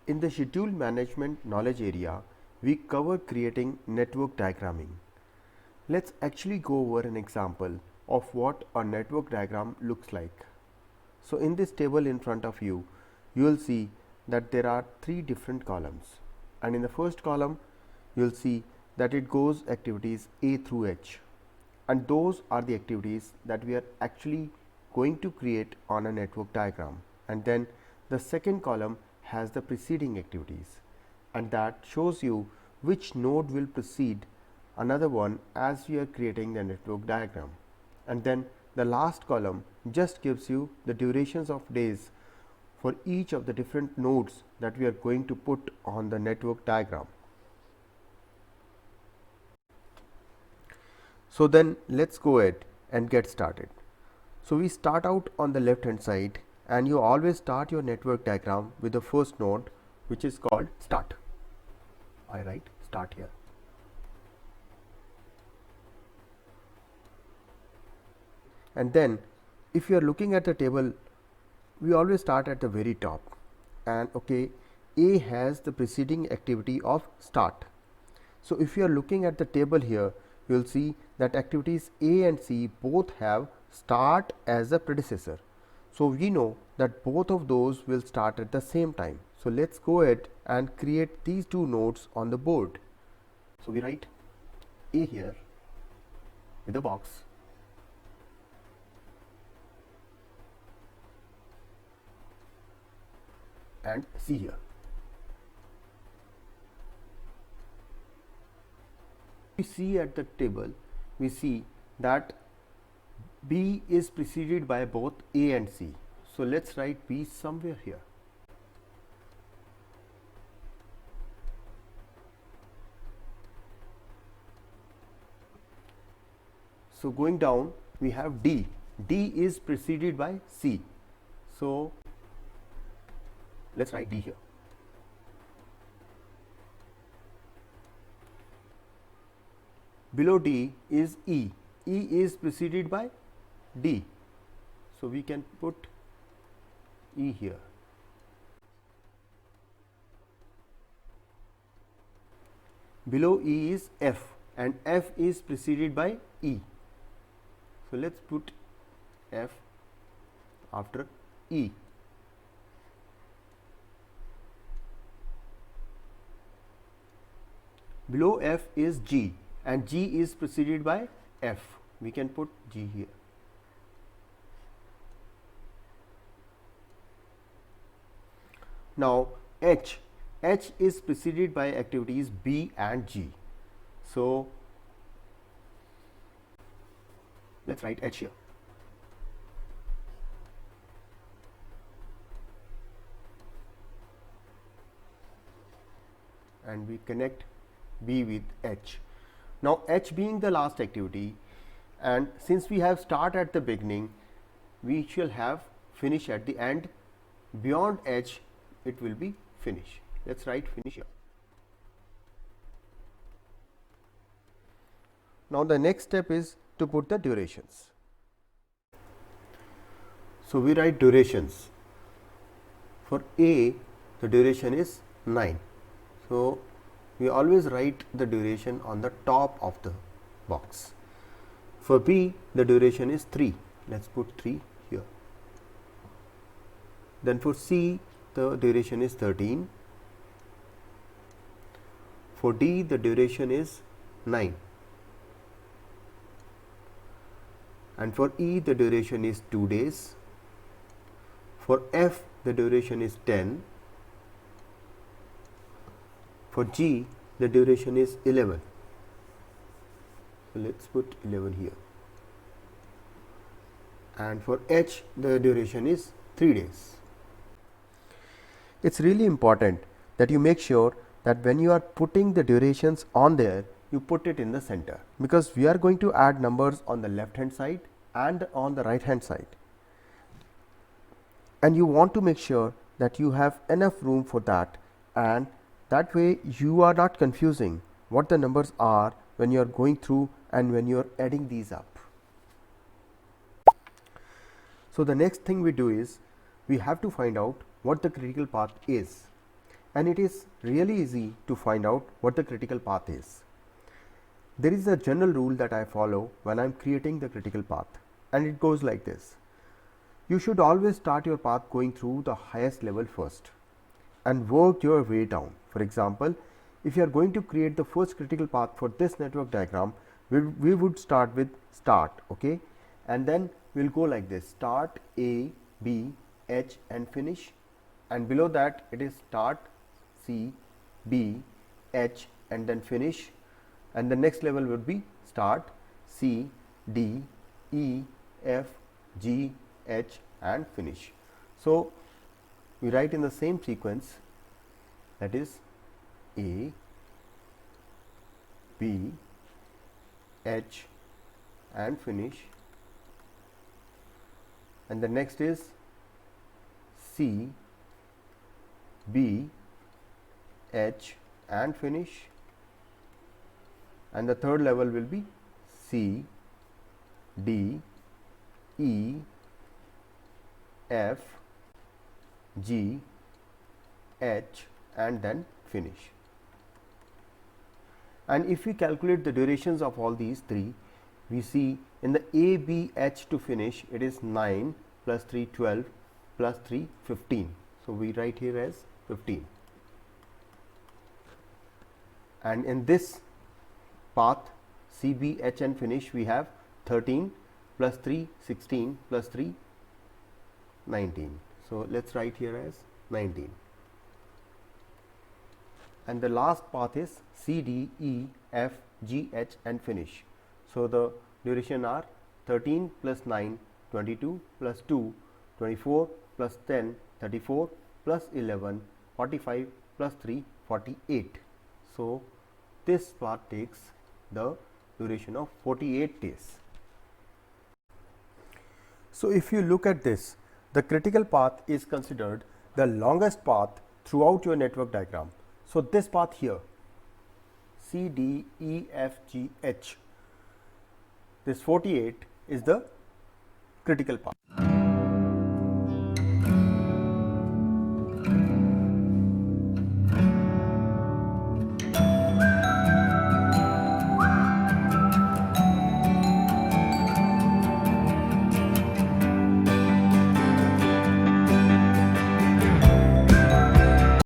In the schedule management knowledge area, we cover creating network diagramming. Let's actually go over an example of what a network diagram looks like. So in this table in front of you, you will see that there are three different columns, and in the first column you will see that it goes activities A through H, and those are the activities that we are actually going to create on a network diagram. And then the second column has the preceding activities, and that shows you which node will precede another one as we are creating the network diagram. And then the last column just gives you the durations of days for each of the different nodes that we are going to put on the network diagram. So then let's go ahead and get started. So we start out on the left hand side, and you always start your network diagram with the first node, which is called start. I write start here. And then if you are looking at the table, we always start at the very top, and okay, A has the preceding activity of start. So if you are looking at the table here, you will see that activities A and C both have start as a predecessor. So we know that both of those will start at the same time. So let's go ahead and create these two nodes on the board. So we write A here with a box, and C here. We see at the table, we see that B is preceded by both A and C. So let's write B somewhere here. So going down, we have D. D is preceded by C. So let's write D here. Below D is E. E is preceded by D. So we can put E here. Below E is F, and F is preceded by E. So let's put F after E. Below F is G, and G is preceded by F. We can put G here. Now H is preceded by activities B and G. So let's write H here. And we connect B with H. Now H being the last activity, and since we have start at the beginning, we shall have finish at the end. Beyond H, it will be finish. Let's write finish here. Now the next step is to put the durations. So we write durations. For A, the duration is 9. So we always write the duration on the top of the box. For B, the duration is 3. Let's put 3 here. Then for C, the duration is 13. For D, the duration is 9. And for E, the duration is 2 days. For F, the duration is 10. For G, the duration is 11. So let's put 11 here. And for H, the duration is 3 days. It's really important that you make sure that when you are putting the durations on there, you put it in the center, because we are going to add numbers on the left hand side and on the right hand side. And you want to make sure that you have enough room for that, and that way you are not confusing what the numbers are when you are going through and when you are adding these up. So the next thing we do is we have to find out what the critical path is, and it is really easy to find out what the critical path is. There is a general rule that I follow when I am creating the critical path, and it goes like this. You should always start your path going through the highest level first and work your way down. For example, if you are going to create the first critical path for this network diagram, we would start with start, okay, and then we'll go like this: start, A, B, H and finish, and below that it is start, C, B, H and then finish, and the next level would be start, C, D, E, F, G, H and finish. So we write in the same sequence, that is A, B, H and finish, and the next is C, B, H and finish, and the third level will be C, D, E, F, G, H and then finish. And if we calculate the durations of all these three, we see in the A, B, H to finish, it is 9 plus 3 12 plus 3 15. So we write here as 15. And in this path C, B, H and finish, we have 13 plus 3 16 plus 3 19. So let's write here as 19. And the last path is C, D, E, F, G, H and finish. So the duration are 13 plus 9 22 plus 2 24 plus 10 34 plus 11 45 plus 3 48. So this path takes the duration of 48 days. So if you look at this, the critical path is considered the longest path throughout your network diagram. So this path here, C, D, E, F, G, H, this 48 is the critical path.